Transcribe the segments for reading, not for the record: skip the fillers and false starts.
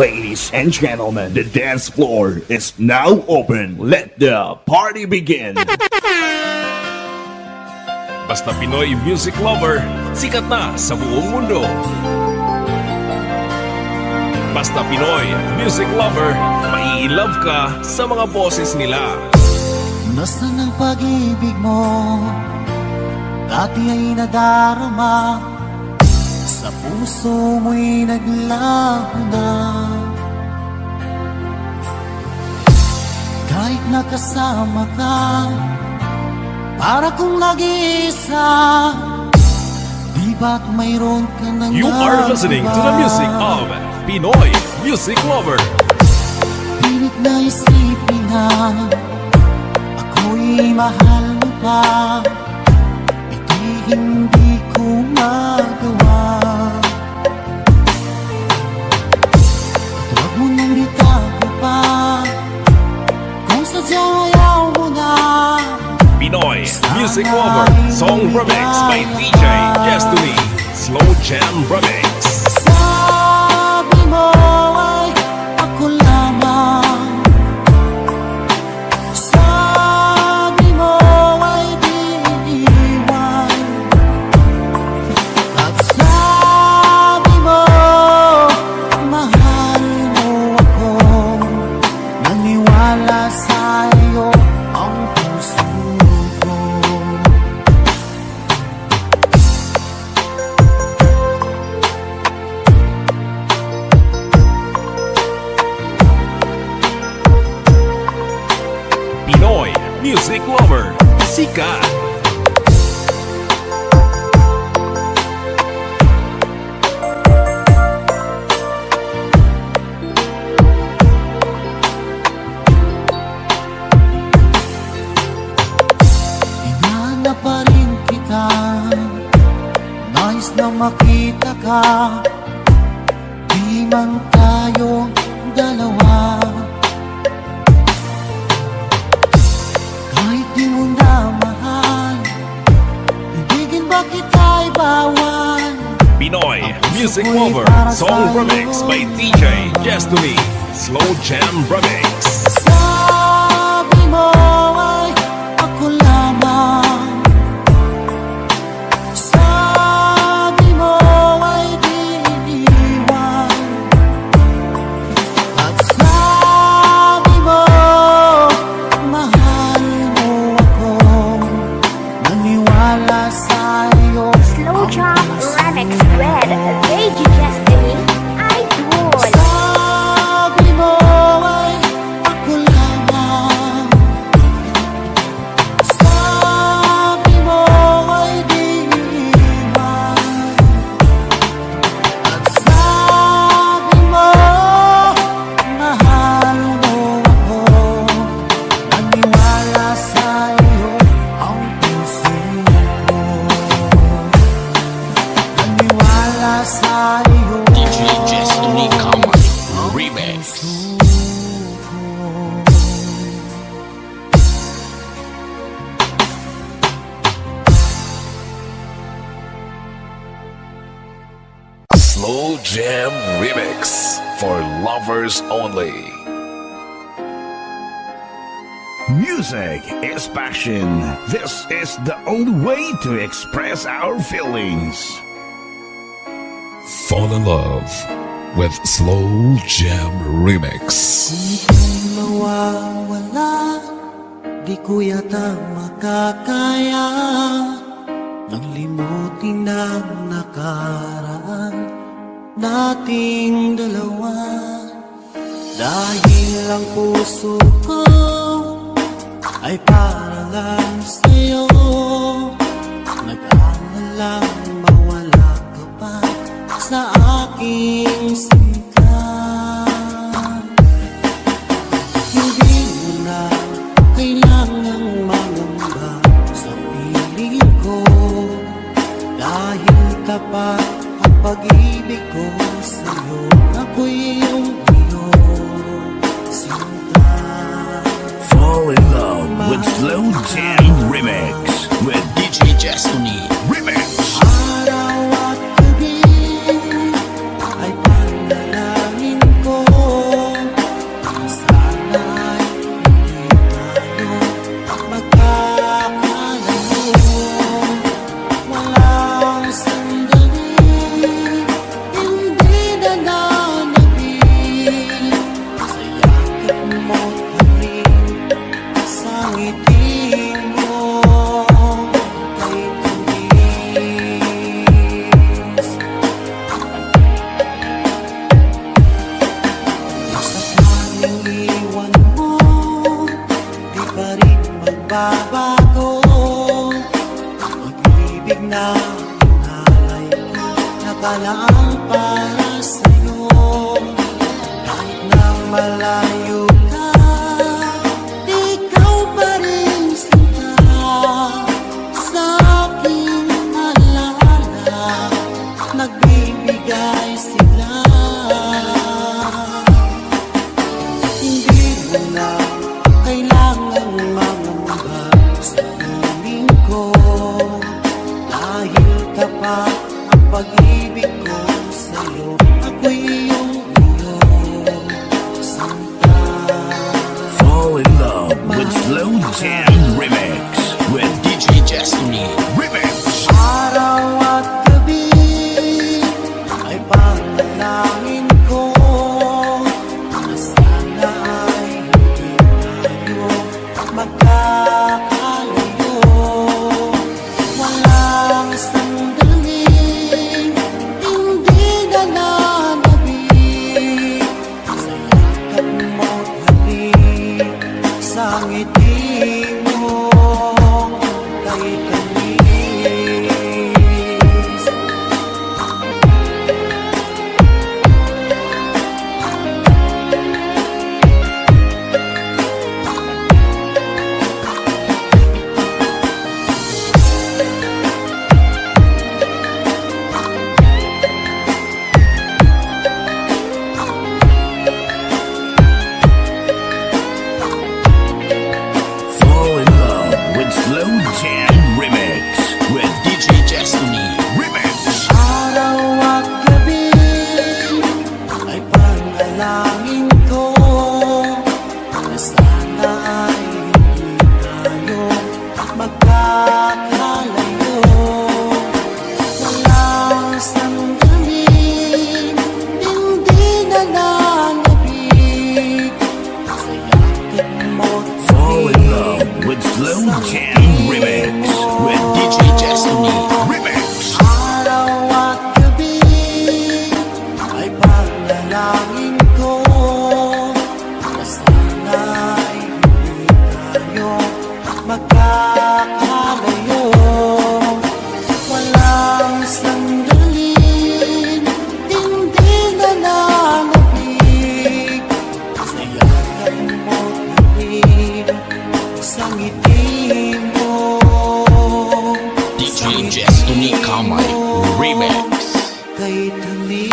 Ladies and gentlemen, the dance floor is now open. Let the party begin. Basta Pinoy music lover, sikat na sa buong mundo. Basta Pinoy music lover, mai-love ka sa mga boses nila. Nasaan ang pag-ibig mo? Dati ay nadarama, sa puso mo'y naglaho na. Kahit nakasama ka, para kong nag-iisa, di ba't mayroon ka nang You are listening to the music of Pinoy music lover. Pilit na isipin na ako'y mahal mo pa, ito'y hindi ko magawa. Huwag mo nang bitago pa, kung sadyang ayaw mo na. Pinoy music lover, song remix by DJ Destiny, Slow Jam Remix. Sabi mo ay ako lamang, sabi mo ay di iwan, at sabi mo mahal mo ako. Naniwala sa'yo ang puso ko. Pinoy music lover, sikat. Hinahanap pa rin kita, nais na makita ka, di man tayo dalawa. Kahit di mo na mahal, ibigin ba kita'y bawal? Pinoy music lover, song remix by DJ Destiny, Slow Jam Remix. Sabi mo ay ako lamang, sabi mo ay di iwan, at sabi mo mahal mo ako. Naniwala sa'yo Slow Jam Remix with Lady Destiny Idol. sabi mo ay ako lamang, sabi mo ay di iwan, at sabi mo mahal mo ako. Naniwala sa'yo ang puso ko. Naniwala sa'yo DJ Destiny Comedy Remix. Slow Jam Remix for lovers only. Music is passion. This is the only way to express our feelings. Fall in love with Slow Jam Remix. Kung mawawala, di ko yata makakaya nang limutin ang nakaraan nating dalawa. Dahil ang puso ko ay para lang sa'yo, nag-aalalang mawala ka pa sa aking sinta. Hindi mo na kailangang mangamba sa piling ko, dahil tapat ang pag-ibig ko sa'yo. Ako'y iyong sinta. Fall in love with Slow Jam Remix with DJ Destiny Remix. Araw at gabi lang para sa'yo. Kahit na malayo ka, ikaw pa rin sinta sa aking alaala. Nagbibigay sila. Hindi mo na kailangang mangamba sa piling ko, dahil tapat ang pag-ibig ko sa'yo. Ako'y iyong sinta. Fall in love with Slow Jam Remix with DJ Destiny. Remix. Araw at gabi ay panalangin ko na sana ay hindi tayo magkakalayo. Walang sandaling hindi nananabik sa yakap mo't halik, sa ngiti mo kay tamis. Fall in love with Slow Jam Remix with DJ Destiny. Remix. Araw at gabi ay panalangin ko na sana ay hindi tayo magkakalayo. Walang sandaling hindi nananabik sa yakap mo't Fall in love with Slow Jam Remix with DJ Destiny. Remix. araw at gabi ay panalangin ko na sana ay hindi tayo magkakalayo. Walang sandaling hindi nananabik sa yakap mo't halik, sa ngiti mo. DJ Destiny Kamay Remix. Kay tamis.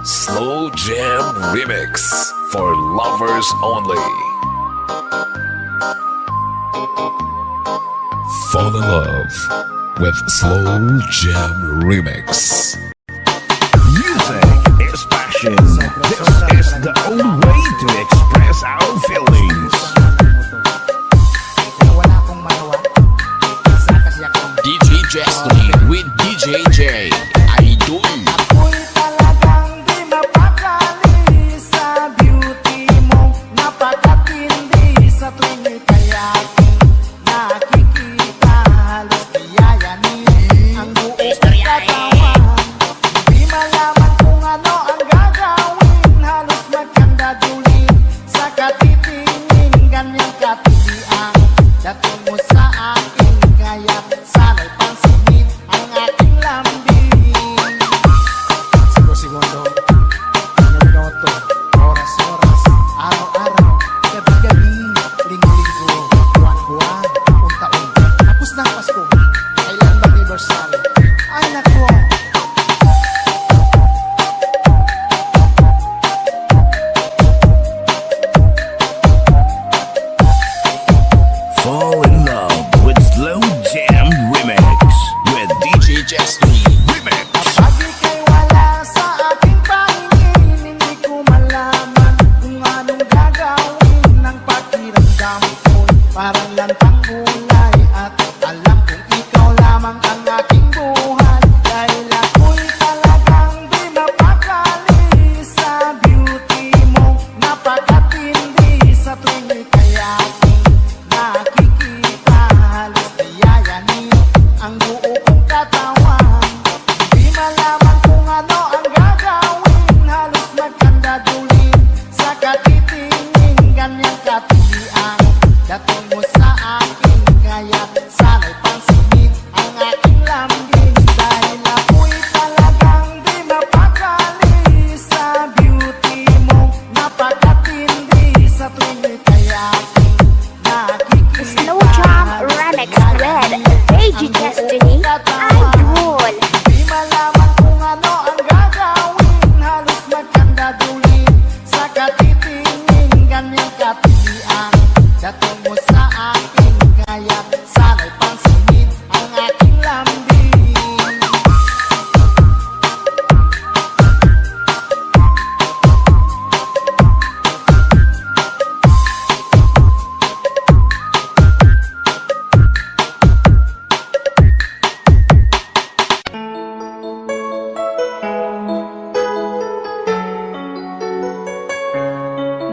Slow Jam Remix for lovers only. Fall in love with Slow Jam Remix. Music is passion. This is the only way to express our feelings. DJ Destiny with DJ J. Idol. Ako'y talagang di mapakali sa beauty mo, napakatindi sa tuwing ika'y aking nakikita. Halos iyayanin ang buong katawan. Di malaman kung ano ang gagawin, halos magkandadulin sa katitingin. Ganyang katindi ang dating mo sa akin, kaya sana'y pansinin ang aking lambing.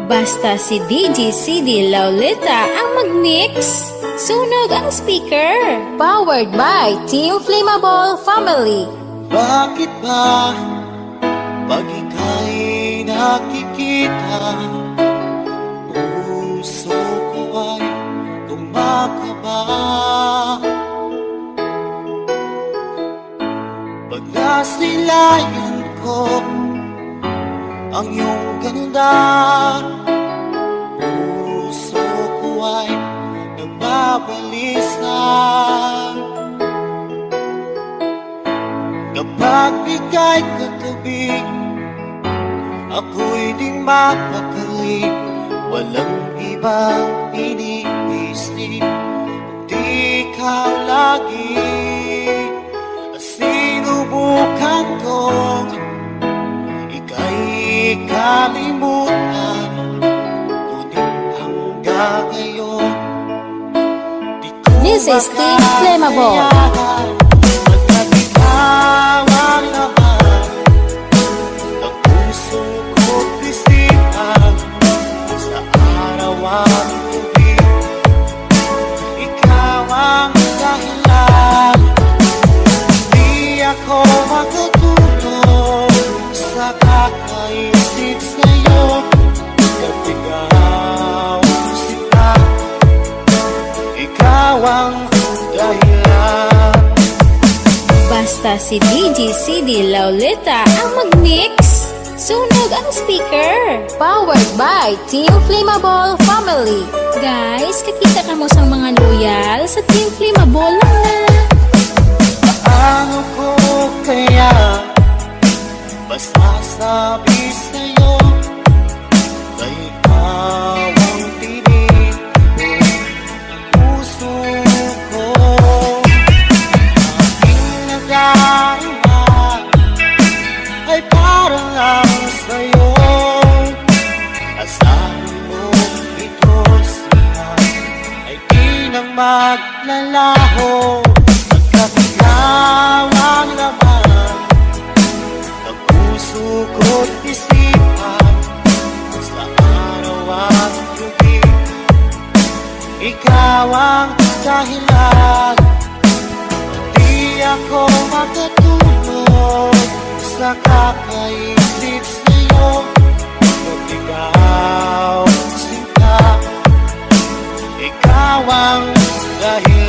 Basta si DJ CD Laulita ang mag-mix. Sunog ang speaker. Powered by Team Flammable Family. Bakit ba pag ika'y nakikita, puso ko ay kumakaba? Pag nasilayan ko ang iyong ganda, puso ko ay nababalisa. Kapag ika'y katabi, ako'y di mapakali. Walang ibang iniisip, kundi ikaw lagi. At sinubukan kong ika'y kalimutan, ngunit hanggang ngayon di ko This is Team Flammable. makayanan. Pagkat ikaw ang laman ng puso ko't isipan, sa araw at gabi ikaw ang dahilan. Di ako makatulog sa kakaisip sa'yo, pagkat ikaw sila, ikaw ang dahilan. Basta si DJ CD Laulita ang mag-mix. Sunog ang speaker. Powered by Team Flammable Family. Guys, kakita ka mo sa mga loyal sa Team Flammable lang na. Paano ko kaya masasabi sa'yo na ikaw ang tinig ng puso ko? Aking nadarama ay parang lang sa'yo. Asahan mo ito siya ay di nang maglalaho. Pagkat ikaw ang laman ng puso ko't isipan, sa araw at gabi ikaw ang dahilan. Di ako makatulog sa kakaisip sa'yo, pagkat ikaw sinta, ikaw ang dahilan.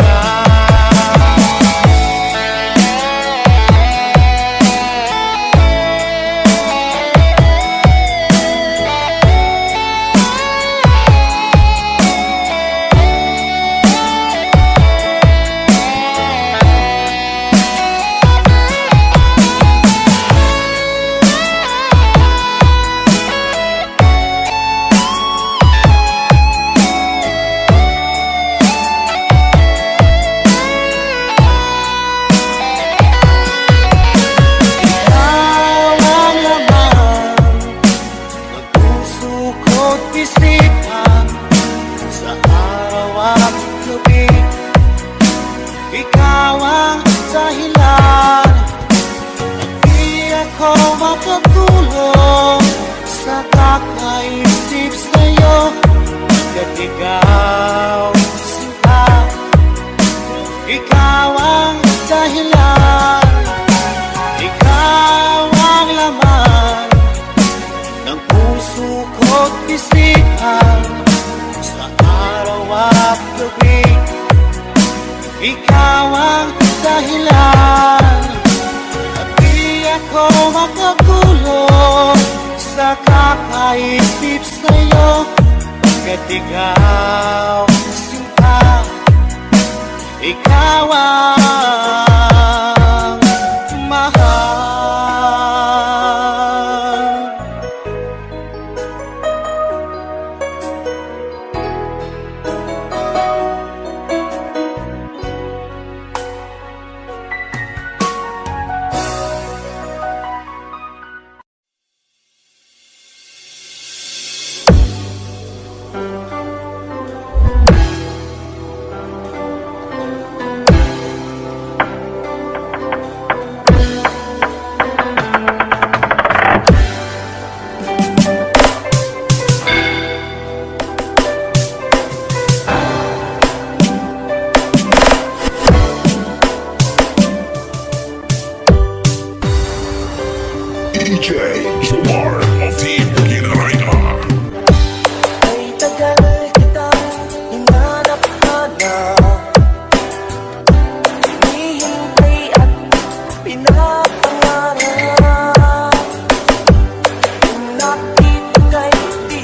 Ikaw ang dahilan. Di ako makatulog sa kakaisip sa'yo, pagkat ikaw sinta, ikaw ang dahilan. Ikaw ang laman ng puso ko't isipan, sa araw at gabi ikaw ang dahilan. At di ako makatulog sa kakaisip sa'yo, pagkat ikaw sinta, ikaw ang mahal.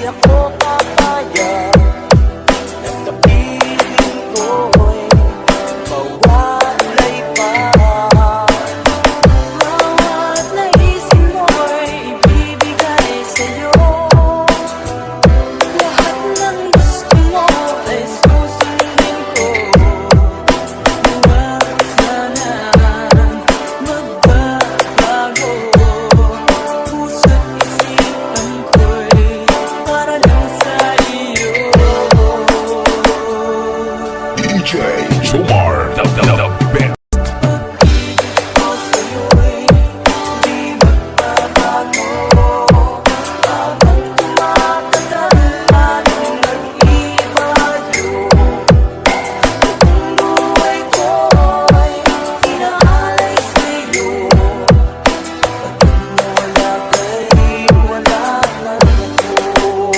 ako papayag at kapiling ko'y mawalay pa. Bawat naisin mo'y ibibigay sa'yo. Lahat ng gusto mo ay susundin ko. Huwag sana magbabago. Puso't isipan ko'y para lang sa iyo. DJ Jomar, the best. Ko sa'yo'y di magbabago. Habang tumatagal lalong nag-ibayo. Ang buhay ko'y inaalay sa'yo. Pagkat wala ka'y wala na rin ako.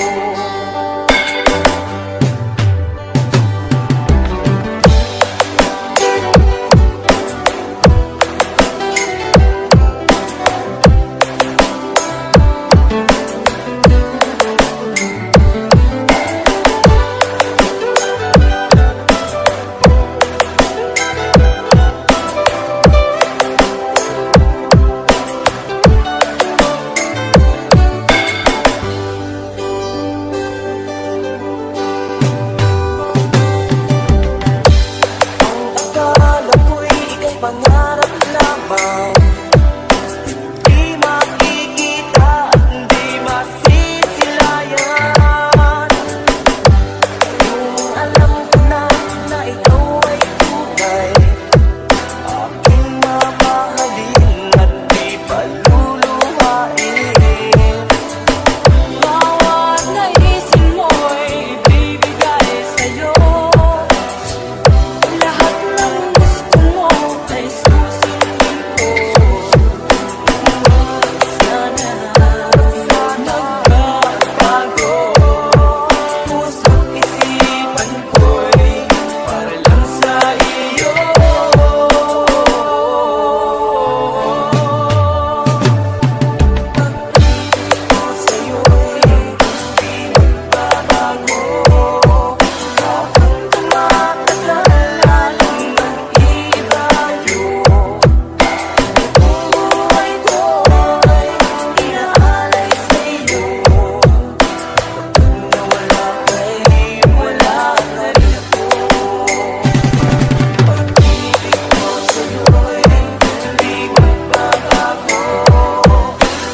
Akala ko'y ika'y pangarap lamang. Di makikita at di masisilayan. Yung alam ko na ikaw ay tunay, aking mamahalin at di paluluhain. Bawat naisin mo'y ibibigay sa'yo. Lahat ng gusto mo ay susundin ko. Huwag sana magbabago. Puso't isipan ko'y para lang sa iyo. Pag-ibig ko sa'yo'y di magbabago. Habang tumatagal lalong nag-ibayo. Ang buhay ko'y inaalay sa'yo. Kapag nawala ka'y wala na rin ako. Pag-ibig ko sa'yo'y di magbabago.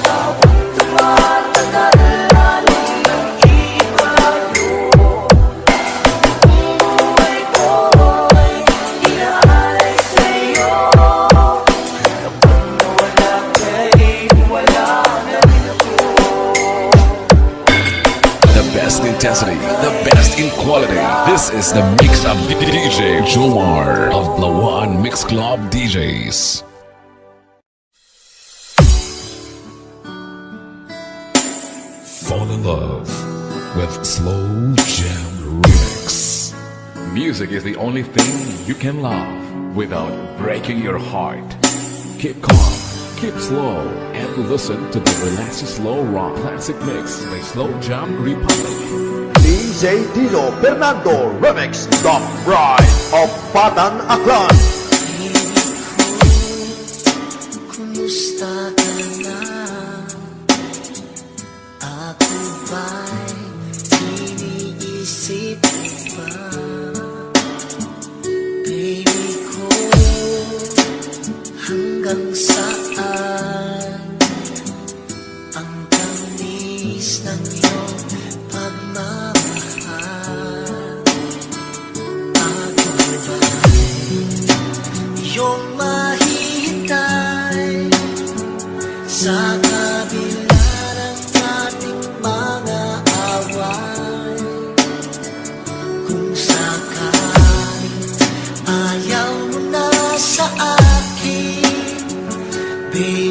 Habang tumatagal lalong nag-ibayo. Ang buhay ko'y inaalay sa'yo. Kapag nawala ka'y wala na rin ako. The best intensity, the best in quality. This is the mix of DJ Jomar of Lawan Mix Club DJs. Fall in love with Slow Jam Remix. Music is the only thing you can love without breaking your heart. Keep calm, keep slow, and listen to the relaxing slow rock classic mix by Slow Jam Republic. DJ Dino Fernando Remix, The Bride of Patan Aklan. Kumusta ka na? Ako ba'y iniisip mo pa? Baby ko, hanggang saan ang tamis ng iyong pagmamahal? Ako ba'y iyong mahihintay sa kabila ng ating mga away? Kung sakaling ayaw mo na sa akin, baby,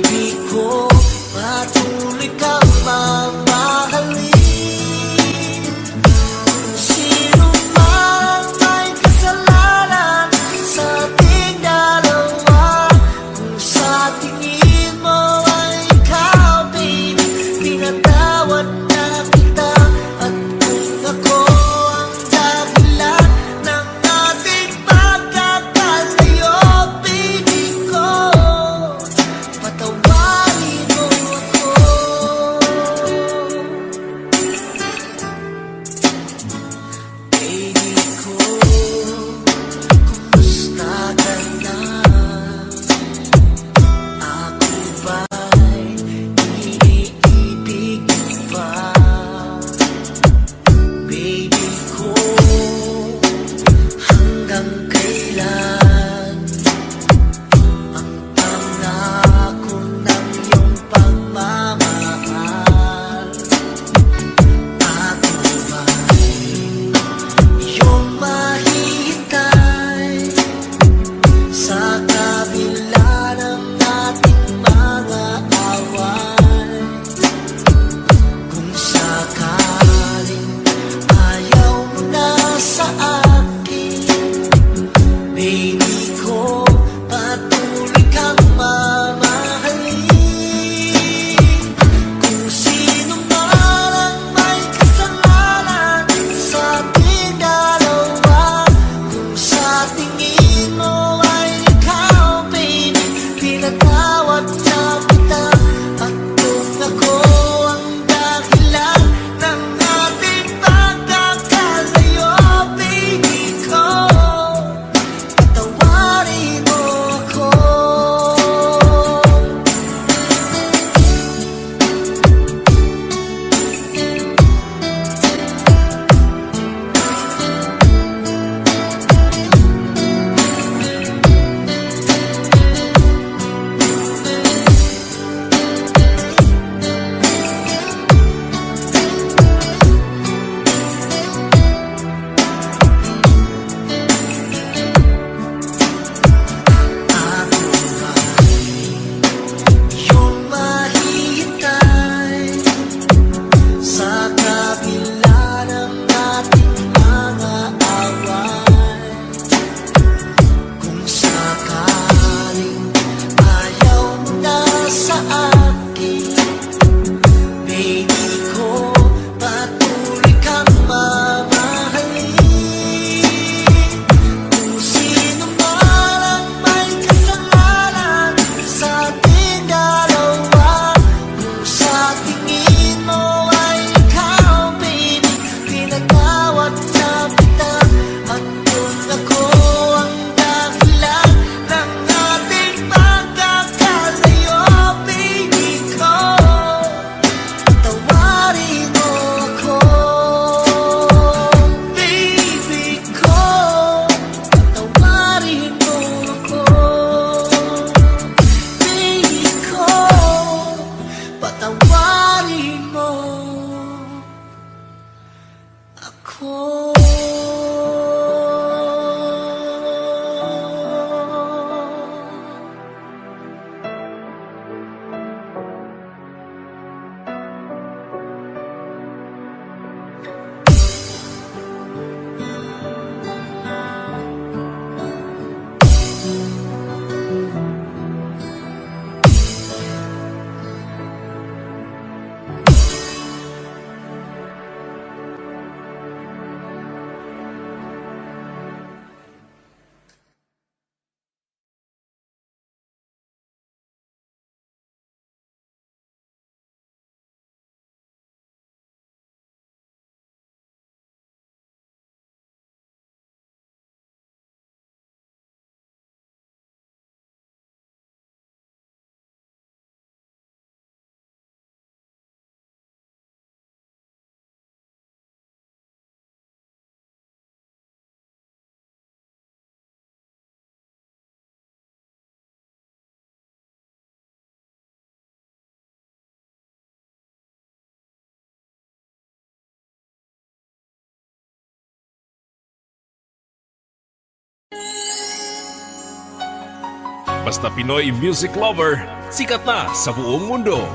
Basta Pinoy music lover, sikat na sa buong mundo.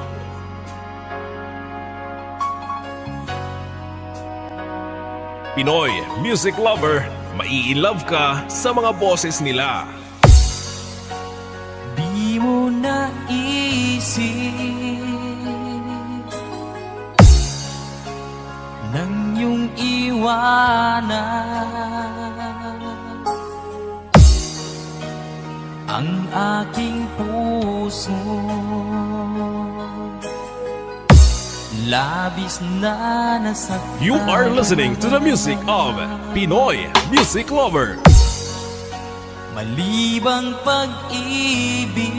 Pinoy music lover, mai-love ka sa mga boses nila. Di mo naisip nang iyong iwanan ang aking puso, labis na nasaktan. You are listening to the music of Pinoy music lover. Malibang pag-ibig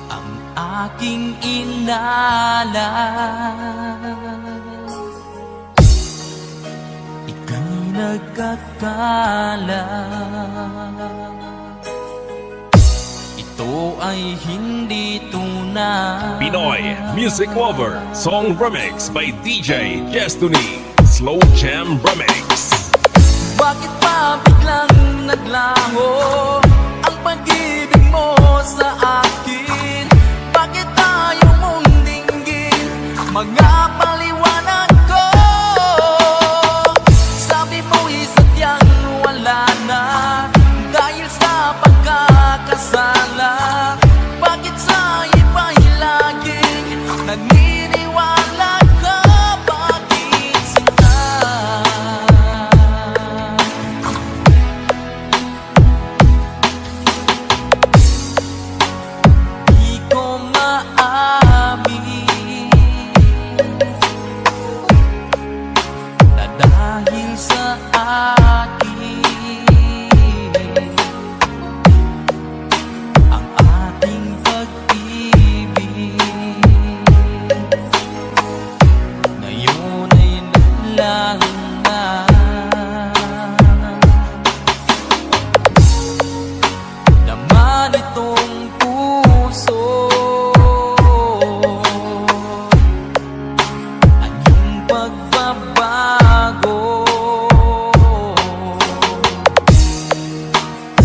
ang aking inalay, ika'y nagkakala. Ito ay hindi tunay. Pinoy music lover, song remix by DJ Destiny, Slow Jam Remix. Bakit pa biglang naglaho ang pag-ibig mo sa akin? Bakit tayo mong dinggin mga paliwanag ko? Sabi mo'y sadyang wala na dahil sa pagkakasala. Bakit sa iba'y laging naniniwala ka? Bakit sinta? Di ko maamin na dahil sa akin ang ating pag-ibig ngayon ay naglaho na. Laman itong puso ang iyong pagbabago.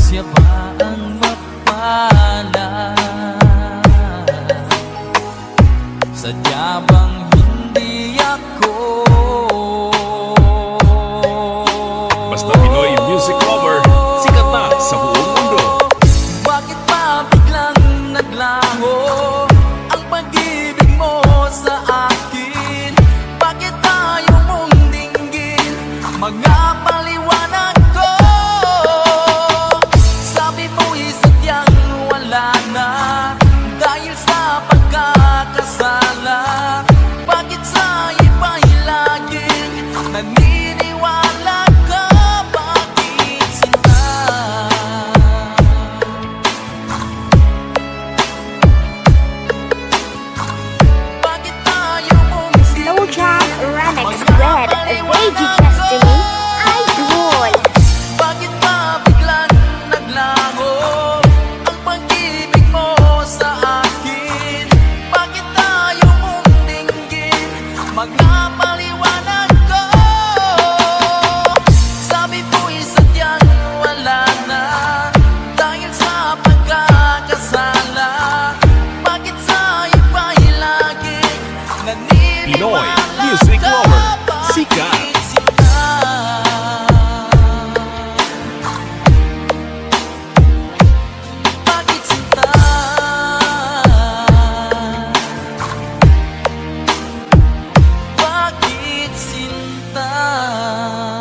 Siya ba ang mapala? Sadya bang hindi ako? Basta Pinoy music lover, sikat na sa buong mundo. Bakit pa biglang naglaho ang pag-ibig mo sa akin? Bakit tayo mong dinggin mga paliwanag ko? Sabi mo'y sadyang wala na dahil sa pagkakasala. Bakit sa iba'y laging naniniwala ka? Bakit sinta? Bakit tayo mong Slow Jam Remix with Lady Destiny, Idol. Bakit pa biglang naglaho ang pag-ibig mo sa akin? Bakit tayo mong dinggin mga Pinoy Music Lover, sikat. Bakit sinta? Bakit sinta?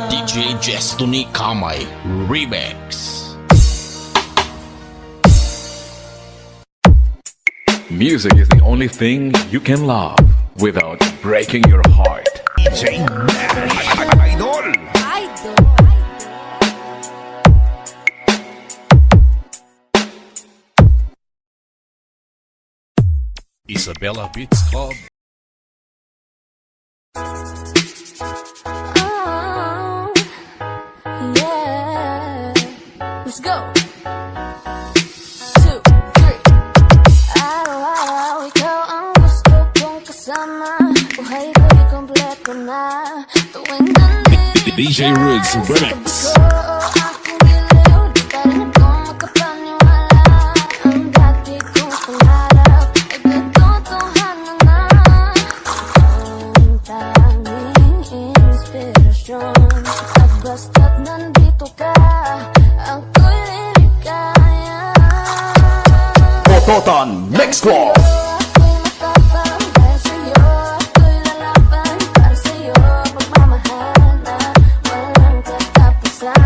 DJ Destiny Kamay Remix. Music is the only thing you can love without breaking your heart. DJ Nash, Idol. Isabella Beats Club. Oh, yeah. Let's go. 2, 3. Araw-araw ikaw ang gusto kong kasama. Buhay ko'y kompleto na. Tuwing nandito DJ Roots Remix. akong iliw, di pa rin ako makapaniwala. Ang dati kong pangarap ay katotohanan na. Ang tanging inspirasyon at basta't nandito ka, ako'y liligaya. Pototan Mix Club. Ako'y matapang dahil sa'yo, ako'y lalaban para sa'yo. Pagmamahal na walang katapusan.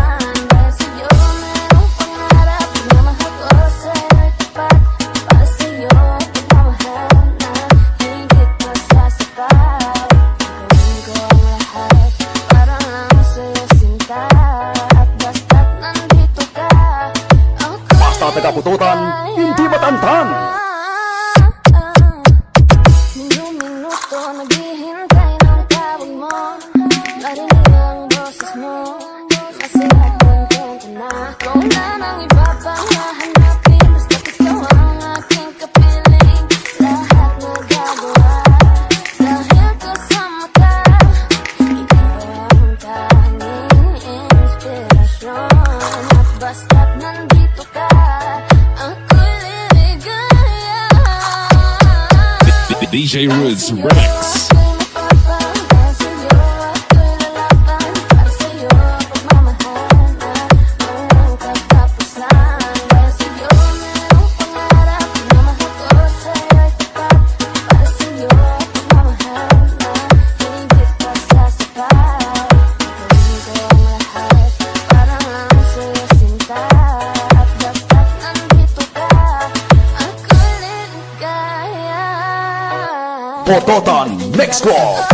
Dahil sa'yo merong pangarap, pagmamahal ko sa'yo'y tapat. Para sa'yo, pagmamahal na higit pa sa sapat. Gawin ko ang lahat para lang sa'yo sinta. At basta't nandito ka, ako'y Basta taga-pututan, hindi matantan. Minuto naghihintay ng tawag mo. Narinig ang boses mo. Masaya at kontento na. Kung wala nang iba pang hahanapin, basta't ikaw ang aking kapiling. Lahat magagawa dahil kasama ka. Ikaw ang tanging inspirasyon. At basta't nandito ka, ako'y liligaya. DJ Roots Remix. Ako'y matapang dahil sa'yo, ako'y lalaban para sa'yo. Pagmamahal na walang katapusan. Dahil sa'yo merong pangarap, pagmamahal ko sa'yo'y tapat. Para sa'yo, pagmamahal na higit pa sa sapat. Gawin ko ang lahat para lang sa'yo sinta. At basta't nandito ka, ako'y liligaya. Pototan Mix Club.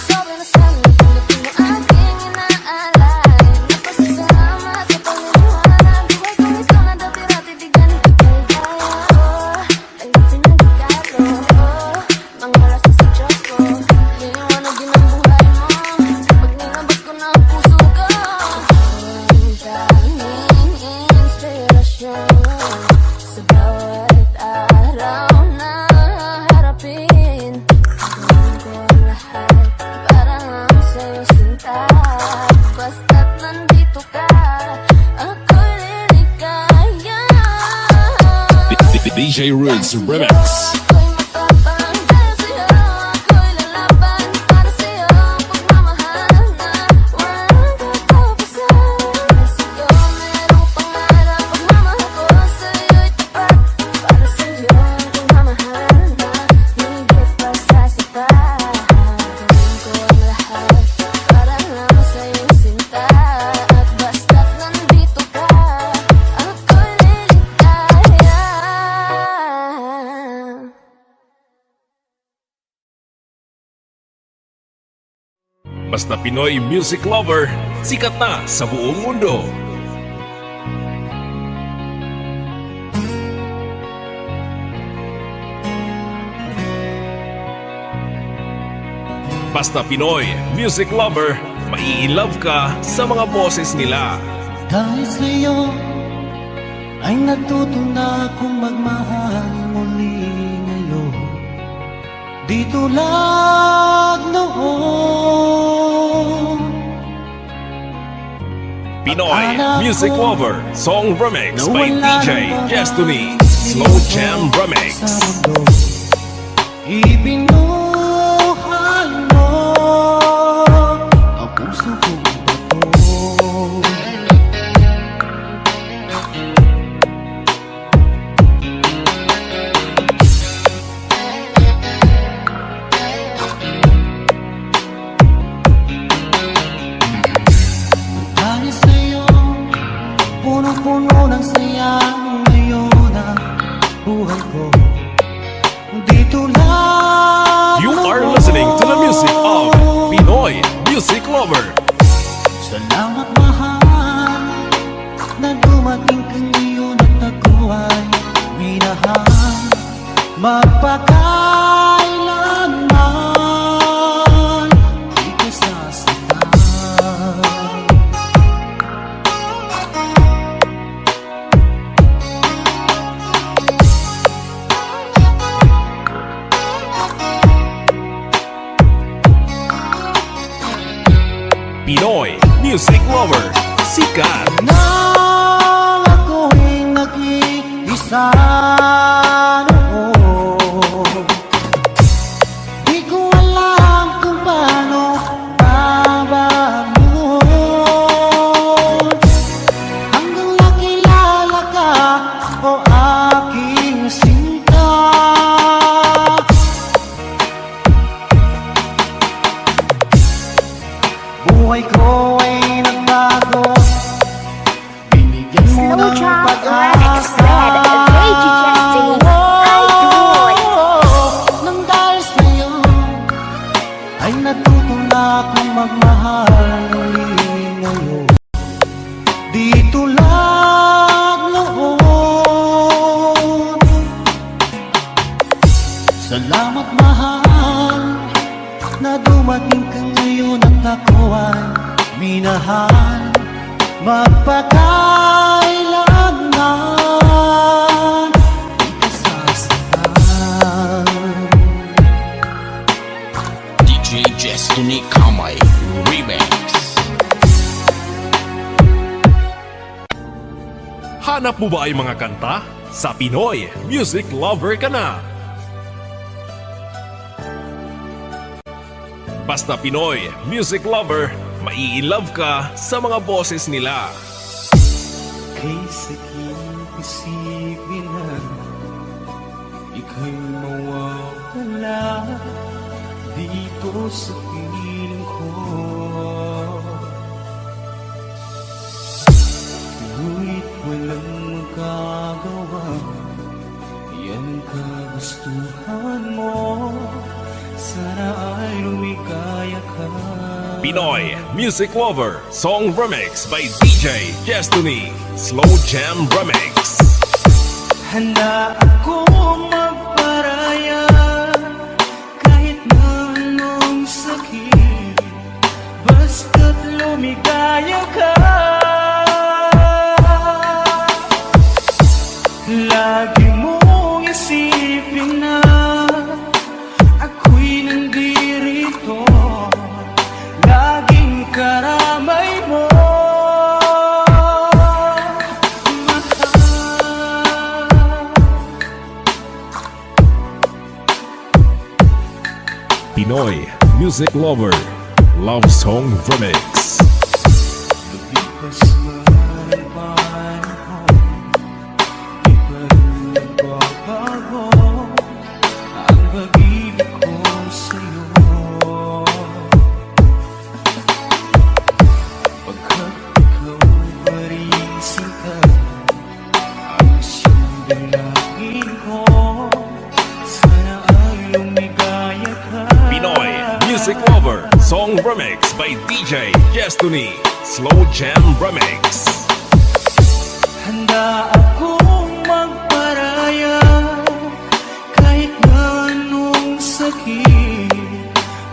Sobrang sana, tanggapin mo aking inaalay. Napasasalamat sa paniniwala. Buhay kong ikaw na dati-dati di ganito kaligaya. Tanggapin ang regalo, mangaral sa Diyos ko. Liwanag din ang buhay mo, pag nilabas ko na ang puso ko. Ang tanging inspirasyon sa bawat araw na harapin. Gawin ko ang lahat para lang sa'yo sinta. Basta't nandito ka, ako'y liligaya. DJ Roots Remix. Ako'y matapang dahil sa'yo, ako'y lalaban para sa'yo. Pagmamahal na walang katapusan. Dahil sa'yo merong pangarap, pagmamahal ko sa'yo'y tapat. Para sa'yo, pagmamahal na higit pa sa sapat. Gawin ko ang lahat para lang sa'yo sinta. At basta't nandito ka, ako'y liligaya. Basta Pinoy Music Lover, sikat na sa buong mundo. Basta Pinoy Music Lover, mai-love ka sa mga boses nila. Dahil sa'yo ay natuto na akong magmahal muli ngayon. Di tulad noon. Pinoy Music Lover Song Remix by DJ Destiny Slow Jam Remix. Ibinuhal music lover. Salamat mahal na dumating ka ngayon at ako ay minahal magpakailanman di ka sasaktan. Pinoy music lover. Sikat. Nang ako'y nag-iisa noon, di ko alam kung paano babangon. Hanggang nakilala ka, o aking sinta. Buhay ko ay nagbago, binigyan mo Slow ng Jam pag-asa. Remix with Veggie Destiny. Nang dahil sa'yo ay natuto na akong magmahal muli ngayon. Di tulad noon. Salamat mahal na dumating ka ngayon at ako ay minahal magpakailanman di ka sasaktan. DJ Destiny Kamay Remix. Hanap mo ba ay mga kanta? Sa Pinoy music lover ka na. Basta Pinoy music lover, mai-love ka sa mga boses nila. Kay sakit isipin na ika'y mawawala dito sa piling ko. Ngunit walang magagawa, yan kagustuhan mo. Sana ay lumikaya ka. Pinoy music lover song remix by DJ Destiny. Slow Jam Remix. Handa ako magparaya kahit na anong sakit, basta't lumigaya ka. Lagi mong isipin na ako'y nandirito, laging karamay mo. Pinoy music lover love song remix. Lumipas man ang panahon, di pa rin nagbabago ang pag-ibig ko sa'yo. Pagkat ikaw pa rin sinta, ang siyang dalangin ko. Sana ay lumigaya ka. Pinoy music lover song remix by DJ Destiny. Slow Jam Remix. Handa akong magparaya kahit na anong sakit,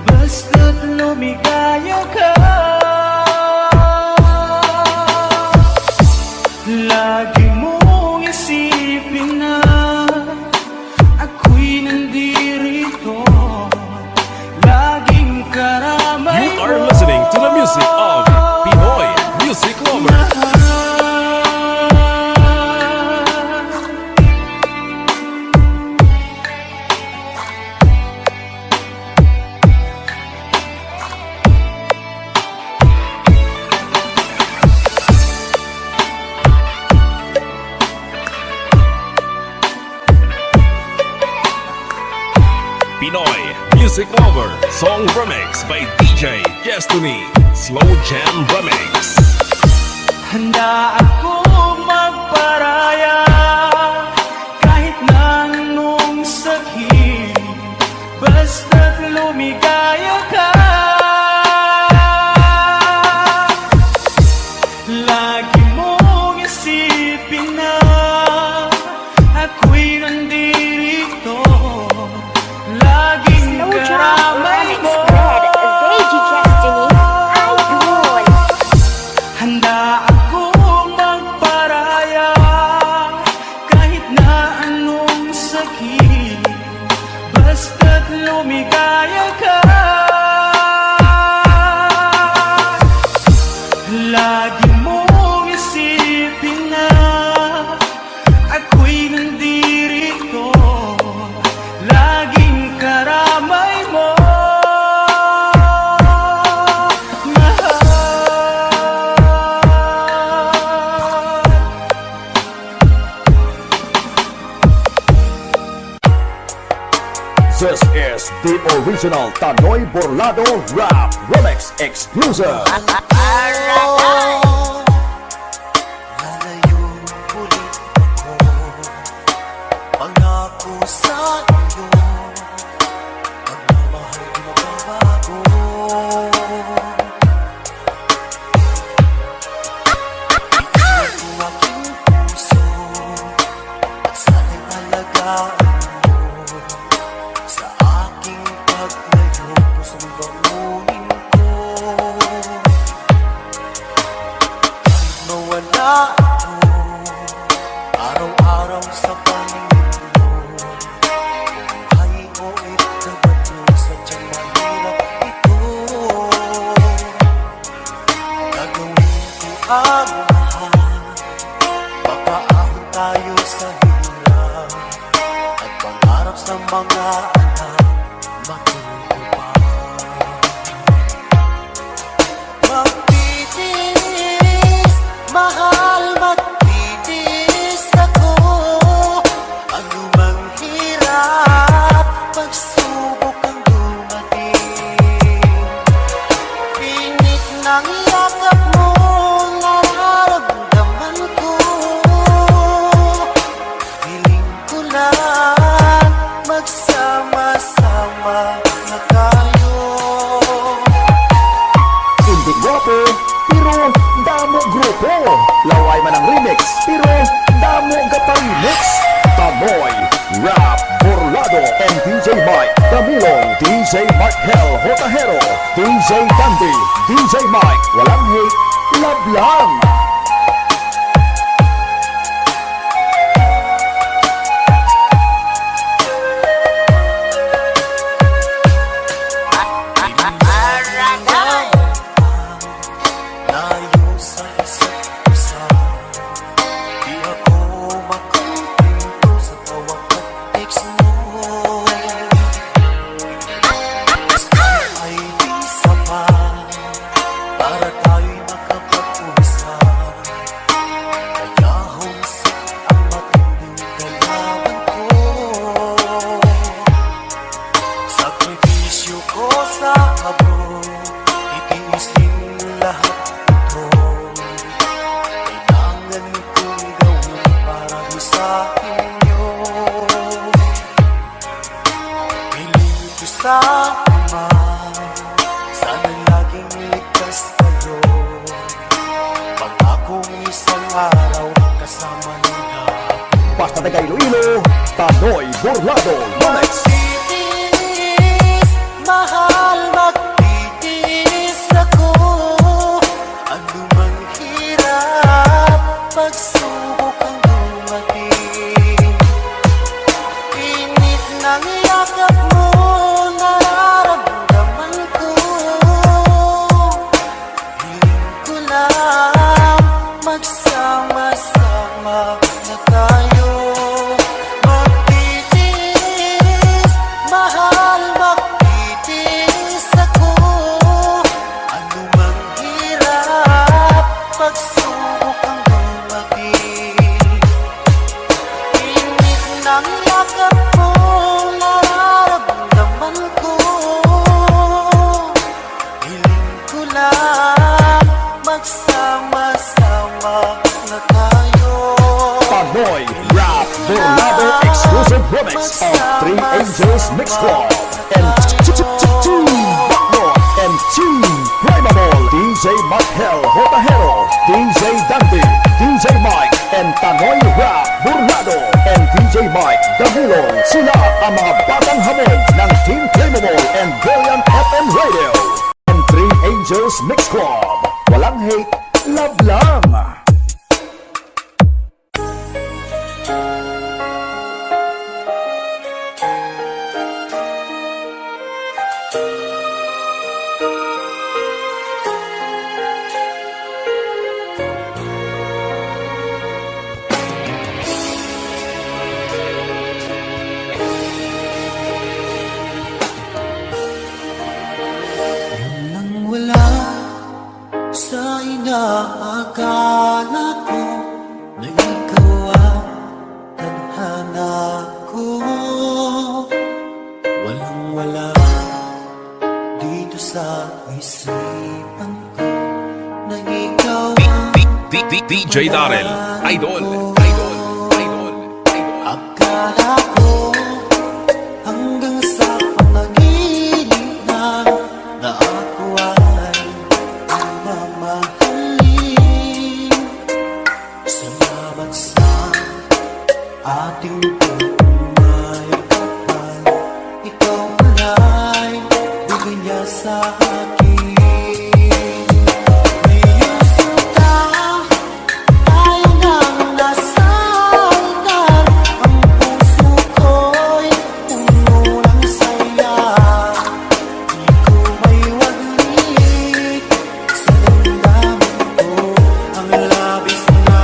basta't lumigaya ka. Lagi mong isipin na ako'y nandirito, laging karamay You are mo. listening to the music of Pinoy music lover. Pinoy music lover song remix by DJ Destiny. Slow Jam Remix. Handa akong magparaya kahit na anong sakit, basta't lumigaya ka. is the original Tanoy Borlado Rap Remix exclusive. Lalayo ulit ako, pangako sa iyo, pagmamahal di magbabago. Iiwan ko aking puso, at sana'y alagaan mo. Sa aking paglayo, pusong bangunin ko. Mawala ako araw-araw sa paningin mo. Buhay o itabato, sadyang mahirap ito. Gagawin ko ang lahat, makaahon tayo sa hirap, at pangarap sa mga anak matutupad. Magtitiis, mahal, magtitiis ako. Ano mang hirap, pagsubok ang dumating. Pinit ng yakap mo, nararamdaman ko. Piling ko lang, magsama-sama na tayo. Hindi gwapo, pero damo grupo. Laway man ang remix, pero damo gapa-remix. Tanoy, Rap, Borlado, and DJ Mike Camilong, DJ Mark Hell, Hotahero, DJ Dandy, DJ Mike, walang hate, love lang. Layo sa isa't isa, di ako makumpinto sa tawag at text mo. Ay di sapat para tayo'y makapag-usap. Kaya homesick ang matinding kalaban ko. Sakripisyo ko sa abroad, itiis din lahat ito. Kailangan kong gawin para di sa inyo. Piling ko sa Ama, sana laging ligtas kayo. Pangakong isang araw kasama nila. Basta taga Iloilo, Tanoy Borlado Remix. Magtitiis, mahal, magtitiis ako. Ano mang hirap, pagsubok ang dumating. Init ng yakap mo, nararamdaman ko. Hiling ko lang, magsama-sama na tayo. Magtitiis, mahal, magtitiis ako. Ano mang hirap, pagsubok ang dumating. Init ng yakap mo, nararamdaman ko. Hiling ko lang, magsama-sama na tayo. Tanoy, Rap, Borlado exclusive remix of Three Angels Mix Club and Team Backward and Team Primable, DJ Mark Hell, Hotahero, DJ Dandy, DJ Mike, and Tanoy Rap, Borlado, and DJ Mike Camilong. Sila ang mga batang hamon ng Team Primable and Brilliant FM Radio and Three Angels Mix Club. Walang hate, love lang. Akala ko na ikaw ang tadhana ko. Walang-wala sa isipan ko na ikaw DJ Darrell, idol. Akala ko hanggang sa panaginip na ako ay mamahalin. Salamat sa ating pagmayakapan. Ikaw ay bigay niya sa akin. Ngayong sinta, tayo nang nasa altar. Ang puso ko'y puno ng saya. Di ko may waglit sa damdamin ko. Ang labis na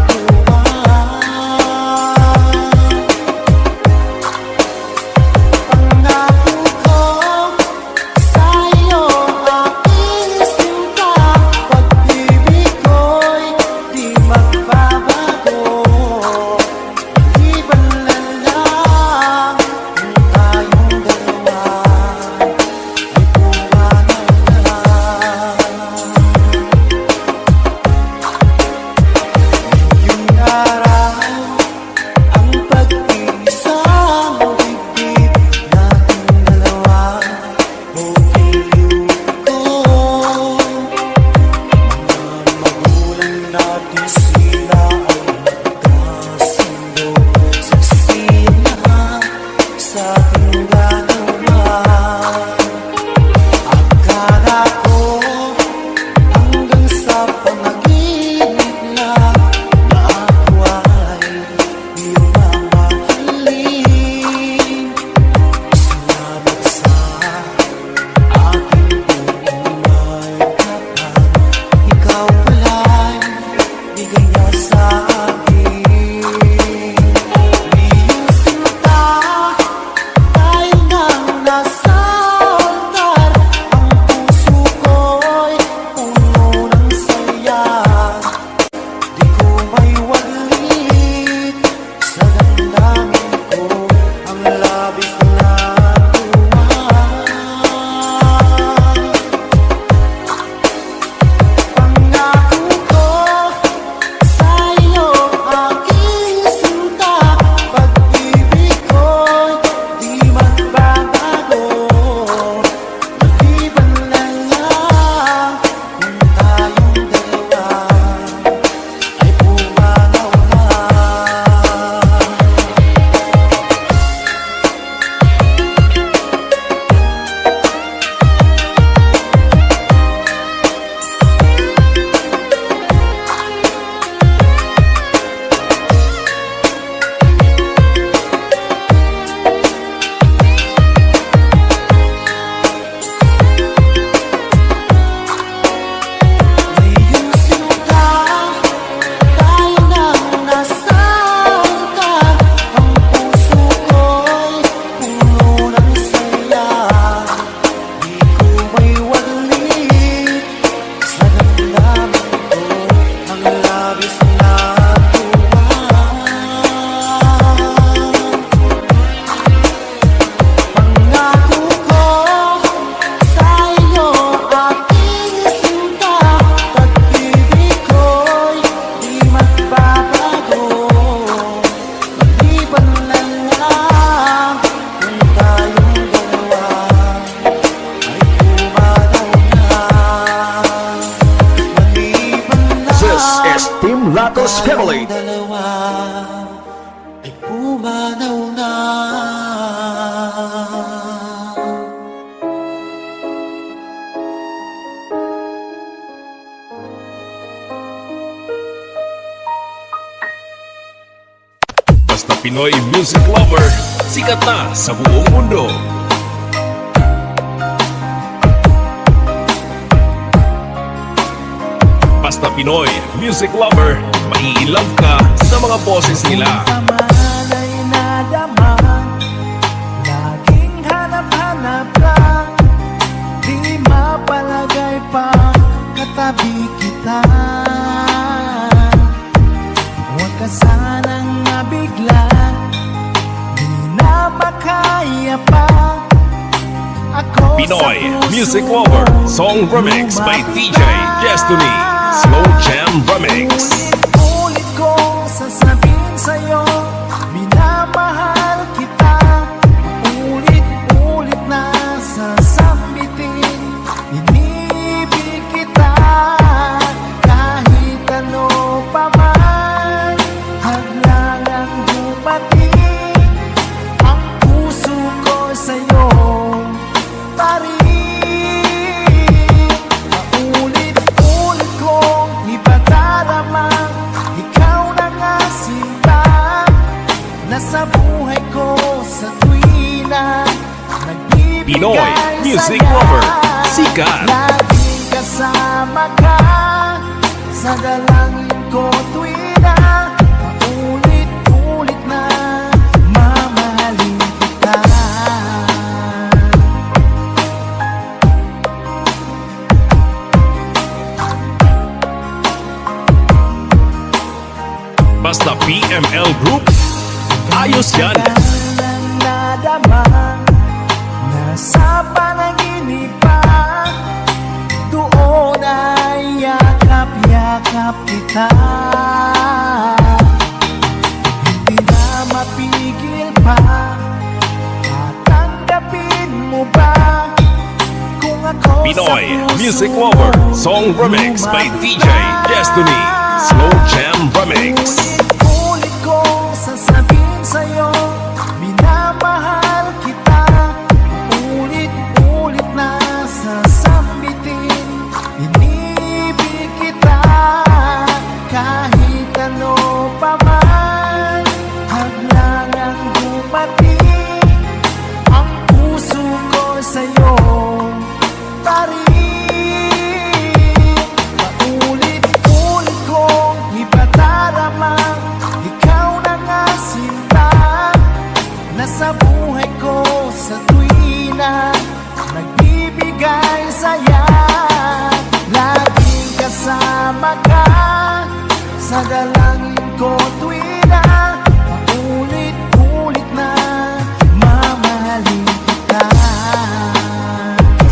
tuwa. Pangako ko sa'yo aking sinta. Pag-ibig ko'y di magbabago. Maliban na lang kung tayong dalawa ay pumanaw na. Ngayong araw ang pag-iisang bibig nating dalawa o iyong ko. Mga magulang natin sila ay magkasundo. Saksiyan na sa ating ganawan. Akala ko hanggang sa panaginip lang na ako ay iyong mamahalin. Salamat sa aking pagmayakapan. Ikaw pala'y bigay niya sa akin. Ngayong sinta, tayo nang nasa altar. Ang puso ko'y puno ng saya. Di ko may waglit sa damdamin ko. Ang labis na tuwa. Pangako ko sa'yo aking sinta. Pag-ibig ko'y di magbabago. Maliban na lang kung tayong dalawa ay pumanaw na. Ngayong sinta, tayo nang nasa altar. Ang puso ko'y puno ng saya. Di ko may waglit sa damdamin ko. Ang labis na tuwa. Pangako ko sa'yo aking sinta. Pag-ibig ko'y di magbabago. Maliban na lang kung tayong dalawa ay pumanaw na. Maliban na This is Team Latos Family. tayong dalawa ay pumanaw na. Basta Pinoy music lover, sikat na sa buong mundo. Basta Pinoy music lover, mai-love ka sa mga boses nila. Naman ay nadama, laging hanap-hanap lang. Di mapalagay pa katabi kita. Huwag ka sanang mabigla, di na makaya pa Pinoy Music Lover Song Remix by DJ Destiny Slow Jam Remix. Ulit kong sasabihin sa'yo, minamahal kita. Ulit-ulit na sasambitin, inibig kita. Kahit ano pa man, hadlangang dumating, ang puso ko sa'yo pa rin. Paulit-ulit kong ipadaramang ikaw na nga sinta. Nasa buhay ko sa tuwina, Pinoy nagbibigay Music saya. Lover Sikat. Laging kasama ka sa dalangin ko tuwina. Paulit-ulit na mamahalin kita. Basta PML Group, ayos yan. Ang nadama, nasa panaginip pa, doon ay yakap-yakap kita. Hindi na mapigil pa, tatanggapin mo ba kung ako Pinoy sa puso Music mo Lover Song Remix by DJ Destiny Slow Jam Remix. Ulit kong sasabihin sa'yo, minamahal kita. Ulit-ulit na sasambitin, inibig kita. Kahit ano pa man, hadlangang dumating, ang puso ko sa'yo pa rin. Paulit-ulit kong ipadaramang ikaw na nga sinta. Nasa buhay ko sa tuwina, nagbibigay saya. Laging kasama ka sa dalangin ko tuwina. Paulit-ulit na mamahalin kita.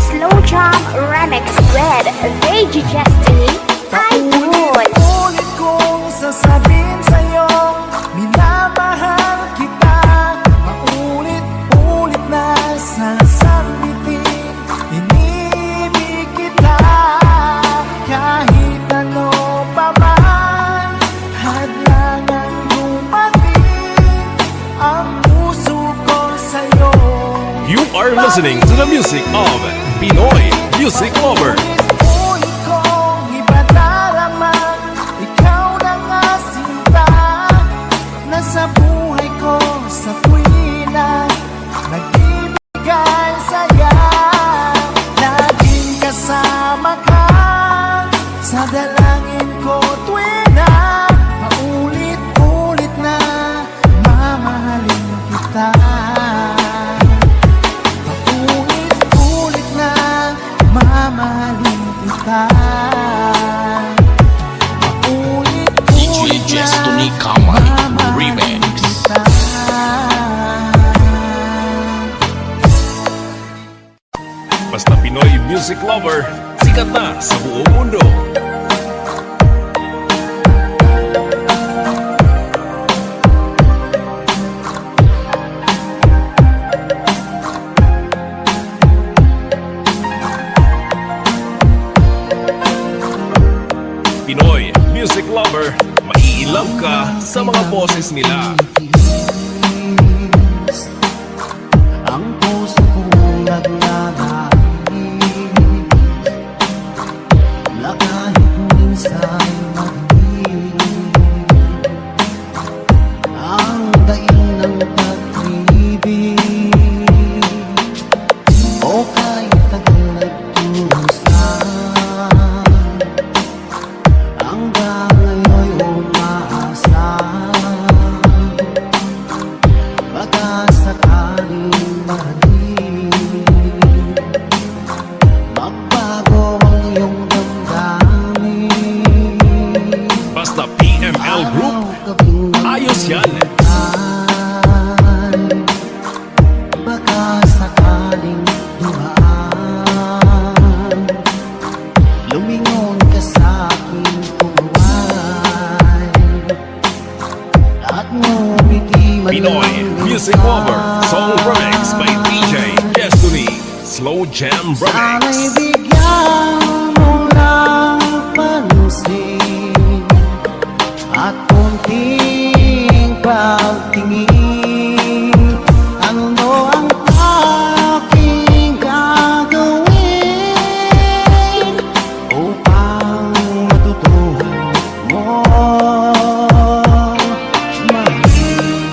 Slow Jam Remix with DJ Destiny. Idol. Ulit kong sasabihin sa'yo, minamahal kita. Paulit-ulit na sasambitin, inibig kita. Kahit ano pa man, hadlangang dumating, ang puso ko sa'yo. You are listening to the music of Pinoy Music Lover. Ulit kong ipadaramang ikaw na nga sinta. Nasa buhay ko sa tuwina, nagbibigay saya. Laging kasama ka sa dalangin ko tuwina. Paulit-ulit na mamahalin kita. Paulit-ulit na mamahalin kita. DJ Destiny Kamay Remix. Basta Pinoy Music Lover, sikat na sa buong mundo. Pinoy Music Lover, maiilam ka sa mga boses nila. Ang puso kong nagnanais na kahit minsan maging ang daing ng pag-ibig o kahit tagal nagturusan hanggang ngayon umaasa. Jam Sana'y Remix. bigyan mo lang pansin at konting pagtingin. Ano ang aking gagawin upang matutuhan mo mahalin?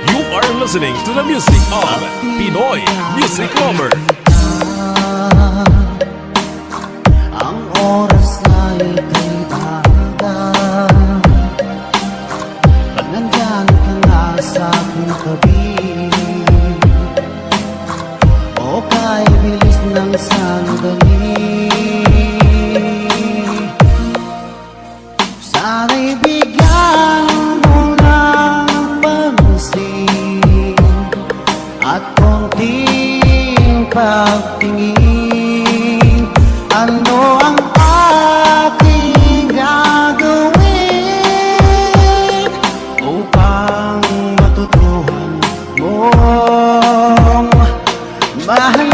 You are listening to the music of Pinoy Music Lover. Ang oras ay kay aga. Pag nandyan ka na sa aking tabi, o kay bilis ng sandali, sana'y bigyan mo ng pansin at konting pagtingin. Ano ang aking gagawin upang matutuhan mong mahalin?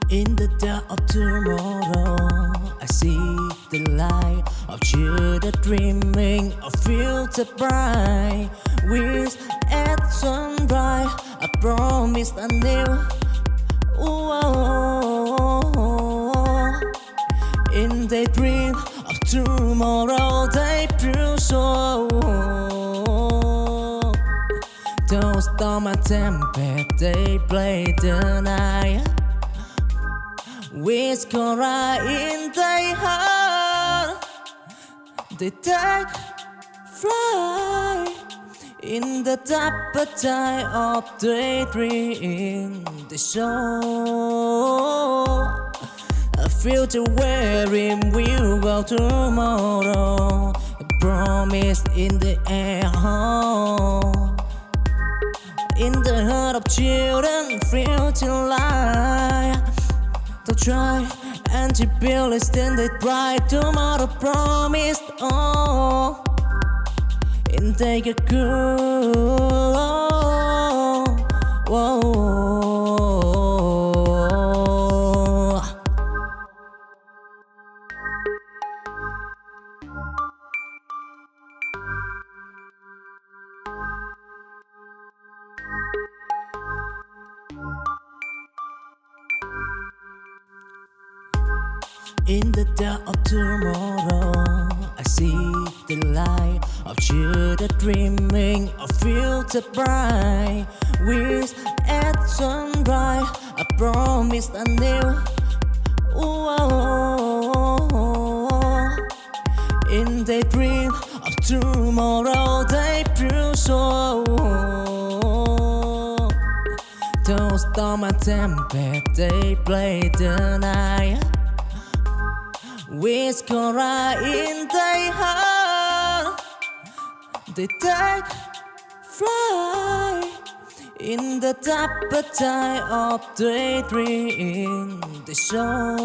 In the dark of tomorrow, I see the light of children dreaming of future bright. With at sunrise, I promise a new. In the dream of tomorrow, they prove so. Those storm and tempest, they play the night. With Cora in their heart, they take flight in the appetite of daydream. They show a future wherein we'll go tomorrow. A promise in the air. In the heart of children, future light. To try and to build a standard bright tomorrow promised. Oh, and take a cool. Whoa. In the dark of tomorrow, I see the light of children dreaming of future bright. With at sunrise, I promise a new. In the dream of tomorrow, they prove so. Those storm and tempest, they play the night. With Cora in their heart, they take flight in the appetite of daydream. They show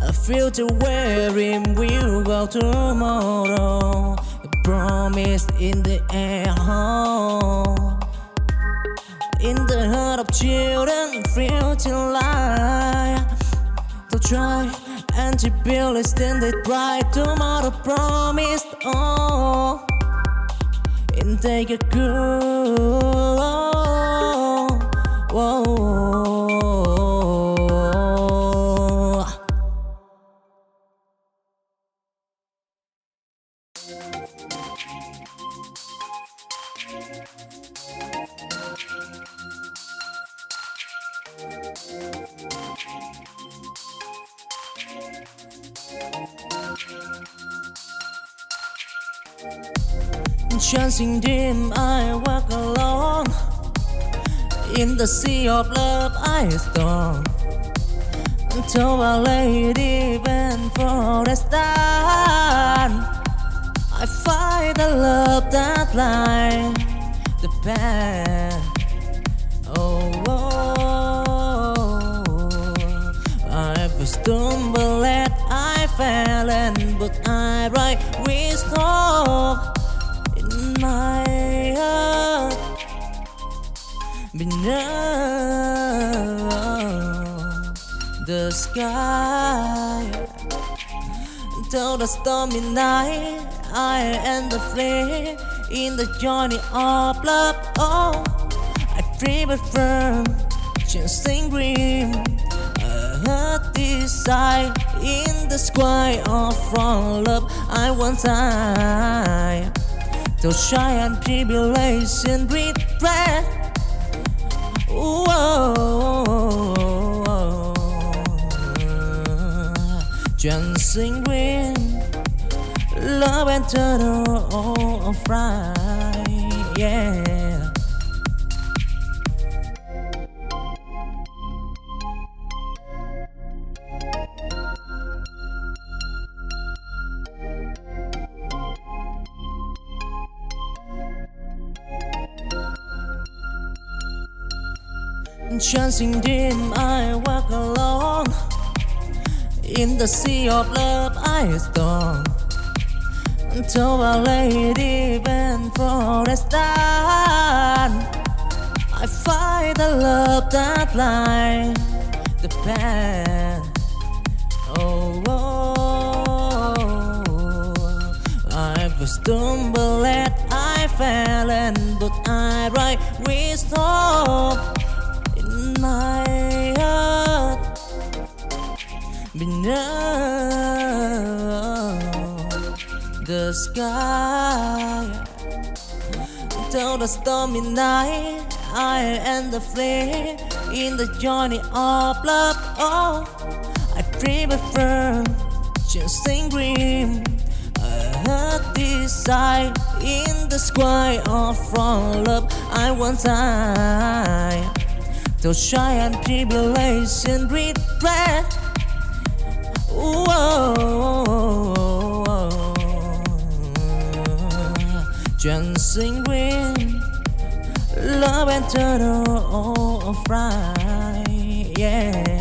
a future wherein we'll go tomorrow. A promise in the air. In the heart of children, future light. To try and to build a standard bright tomorrow promised. Oh, and take a cool. Whoa. Chancing dim, I walk alone. In the sea of love, I storm. Until Our Lady bend for a stand. I find the love that lies the path. I stumbled and I fell, and but I right with hope in my heart. Beneath the sky, till the stormy night, I and the flame in the journey of love. Oh, I dream it firm, chasing dream. Desire in the sky of from love. I want time to shine and tribulation regret. Dancing wind, love and turtle of right, yeah. Chancing dim, I walk alone. In the sea of love, I storm. Until Our Lady bend for a stand. I I find the love that lies the path. Oh, I've stumbled and I fell, and but I write wisdom in my heart. Beneath the sky, till the stormy night, I and the flame in the journey of love. Oh, I prefer chasing dream. I heard this sight in the sky of from love. I want time to shine and tribulation regret. Dancing green, love and turtle of right, yeah.